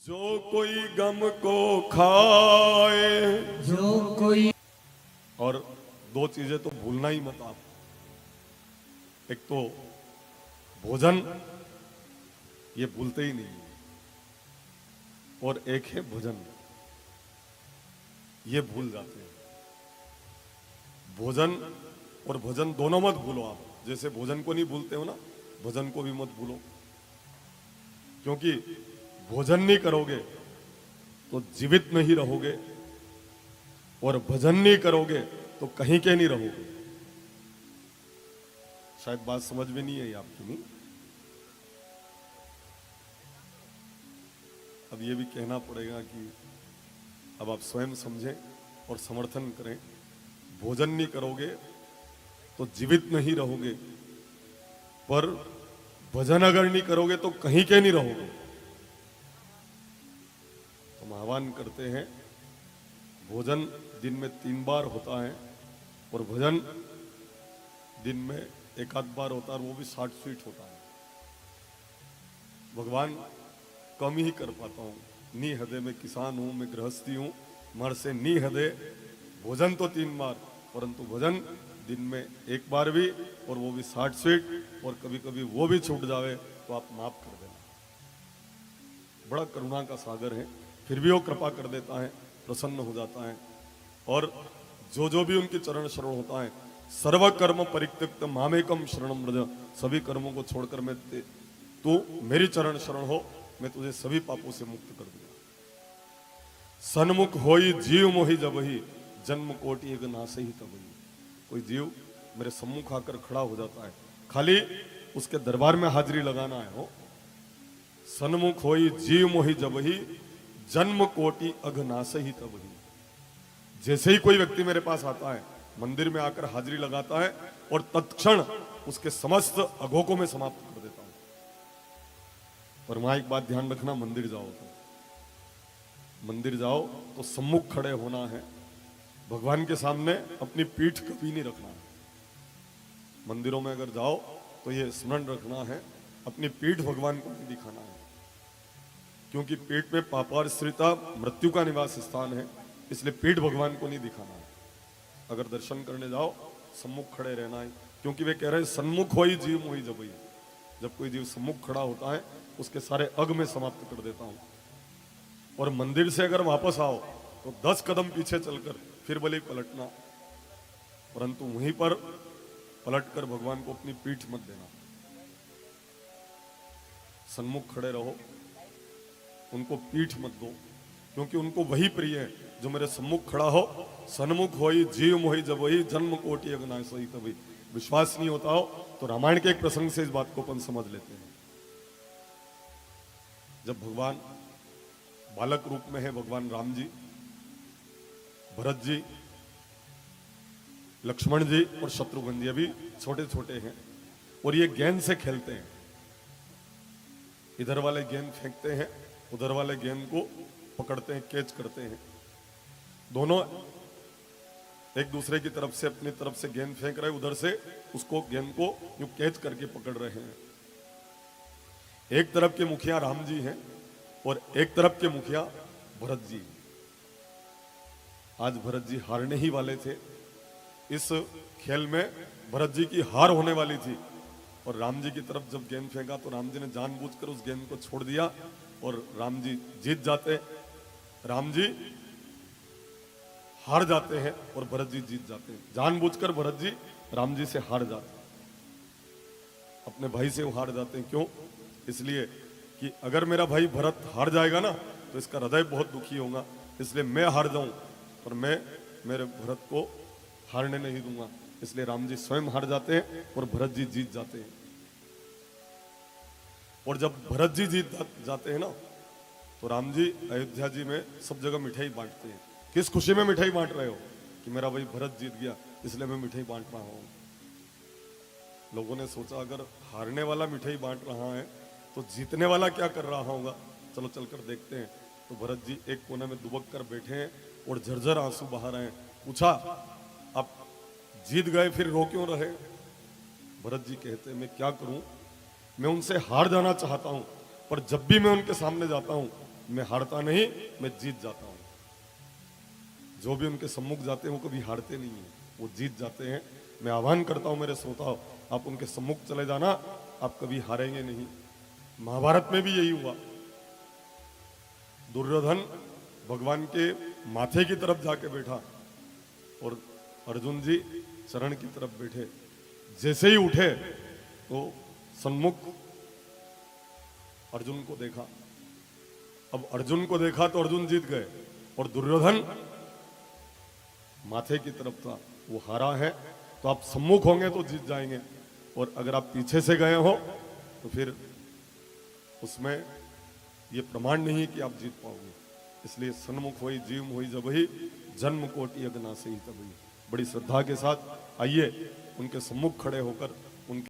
जो कोई गम को खाए, जो कोई और दो चीजें तो भूलना ही मत आप। एक तो भोजन, ये भूलते ही नहीं, और एक है भजन, ये भूल जाते हैं। भोजन और भजन दोनों मत भूलो आप। जैसे भोजन को नहीं भूलते हो ना, भजन को भी मत भूलो। क्योंकि भोजन नहीं करोगे तो जीवित नहीं रहोगे, और भजन नहीं करोगे तो कहीं के नहीं रहोगे। शायद बात समझ में नहीं आई आपकी। नहीं, अब ये भी कहना पड़ेगा कि अब आप स्वयं समझें और समर्थन करें। भोजन नहीं करोगे तो जीवित नहीं रहोगे, पर भजन अगर नहीं करोगे तो कहीं के नहीं रहोगे। हम आह्वान करते हैं, भोजन दिन में 3 बार होता है और भजन दिन में 1 आध बार होता है, और वो भी 60 स्वीट होता है। भगवान कम ही कर पाता हूँ। नी हृदय में किसान हूं, मैं गृहस्थी हूं, मर से नी हृदय। भोजन तो 3 बार, परंतु भजन दिन में 1 बार भी, और वो भी 60 स्वीट। और कभी कभी वो भी छूट जावे तो आप माफ कर देना। बड़ा करुणा का सागर है, फिर भी वो कृपा कर देता है, प्रसन्न हो जाता है। और जो भी उनके चरण शरण होता है, सर्व कर्म परित्यक्त मामेकम शरणम व्रज। सभी कर्मों को छोड़कर मैं तू मेरी चरण शरण हो, मैं तुझे सभी पापों से मुक्त कर दूंगा। सन्मुख होई जीव मोहि जबहि, जन्म कोटि एक नासहि तबहि। कोई जीव मेरे सम्मुख आकर खड़ा हो जाता है, खाली उसके दरबार में हाजिरी लगाना है। हो सन्मुख होई जीव मोहि जबहि, जन्म कोटि अघनासहि तबहि। जैसे ही कोई व्यक्ति मेरे पास आता है, मंदिर में आकर हाजिरी लगाता है, और तत्क्षण उसके समस्त अघों को मैं समाप्त कर देता हूं। पर वहां एक बात ध्यान रखना, मंदिर जाओ तो सम्मुख खड़े होना है। भगवान के सामने अपनी पीठ कभी नहीं रखना है। मंदिरों में अगर जाओ तो ये स्मरण रखना है, अपनी पीठ भगवान को नहीं दिखाना है। क्योंकि पीठ में पापाश्रिता मृत्यु का निवास स्थान है, इसलिए पीठ भगवान को नहीं दिखाना है। अगर दर्शन करने जाओ, सम्मुख खड़े रहना है। क्योंकि वे कह रहे हैं, सन्मुख होई जीव मोहि जबहि। जब कोई जीव सम्मुख खड़ा होता है, उसके सारे अग में समाप्त कर देता हूं। और मंदिर से अगर वापस आओ तो 10 कदम पीछे चलकर फिर भले पलटना, परंतु वहीं पर पलटकर भगवान को अपनी पीठ मत देना। सन्मुख खड़े रहो, उनको पीठ मत दो, क्योंकि उनको वही प्रिय है जो मेरे सम्मुख खड़ा हो। सन्मुख होई जीव मोहि जबहि, जन्म कोटि अघनासहि तबहि। विश्वास नहीं होता हो तो रामायण के एक प्रसंग से इस बात को अपन समझ लेते हैं। जब भगवान बालक रूप में है, भगवान राम जी, भरत जी, लक्ष्मण जी और शत्रुघ्न जी अभी छोटे छोटे हैं, और ये गेंद से खेलते हैं। इधर वाले गेंद फेंकते हैं, उधर वाले गेंद को पकड़ते हैं, कैच करते हैं। दोनों एक दूसरे की तरफ से अपनी तरफ से गेंद फेंक रहे हैं, उधर से उसको गेंद को यूं कैच करके पकड़ रहे हैं। एक तरफ के मुखिया राम जी हैं और एक तरफ के मुखिया भरत जी। आज भरत जी हारने ही वाले थे। इस खेल में भरत जी की हार होने वाली थी, और राम जी की तरफ जब गेंद फेंका तो राम जी ने जानबूझकर उस गेंद को छोड़ दिया, और राम जी जीत जाते। राम जी हार जाते हैं और भरत जी जीत जाते हैं। जानबूझकर भरत जी राम जी से हार जाते हैं, अपने भाई से वो हार जाते हैं। क्यों? इसलिए कि अगर मेरा भाई भरत हार जाएगा ना तो इसका हृदय बहुत दुखी होगा, इसलिए मैं हार जाऊं, पर मैं मेरे भरत को हारने नहीं दूंगा। इसलिए राम जी स्वयं हार जाते हैं और भरत जी जीत जाते हैं। और जब भरत जी जीत जाते हैं ना, तो राम जी अयोध्या जी में सब जगह मिठाई बांटते हैं। किस खुशी में मिठाई बांट रहे हो? कि मेरा भाई भरत जीत गया, इसलिए मैं मिठाई बांट रहा हूं। लोगों ने सोचा, अगर हारने वाला मिठाई बांट रहा है तो जीतने वाला क्या कर रहा होगा? चलो चलकर देखते हैं। तो भरत जी एक कोने में दुबक कर बैठे हैं और झरझर आंसू बहा रहे हैं। पूछा, आप जीत गए फिर रो क्यों रहे? भरत जी कहते हैं, मैं क्या करूं, मैं उनसे हार जाना चाहता हूं, पर जब भी मैं उनके सामने जाता हूं मैं हारता नहीं, मैं जीत जाता हूं। जो भी उनके सम्मुख जाते हैं वो कभी हारते नहीं है, वो जीत जाते हैं। मैं आह्वान करता हूं मेरे श्रोताओं, आप उनके सम्मुख चले जाना, आप कभी हारेंगे नहीं। महाभारत में भी यही हुआ। दुर्योधन भगवान के माथे की तरफ जाके बैठा और अर्जुन जी चरण की तरफ बैठे। जैसे ही उठे तो सन्मुख अर्जुन को देखा। अब अर्जुन को देखा तो अर्जुन जीत गए, और दुर्योधन माथे की तरफ था, वो हारा है। तो आप सम्मुख होंगे तो जीत जाएंगे, और अगर आप पीछे से गए हो तो फिर उसमें ये प्रमाण नहीं कि आप जीत पाओगे। इसलिए सन्मुख होई जीव होई जब ही, जन्म कोटि अगना से ही तभी। बड़ी श्रद्धा के साथ आइए उनके सम्मुख खड़े होकर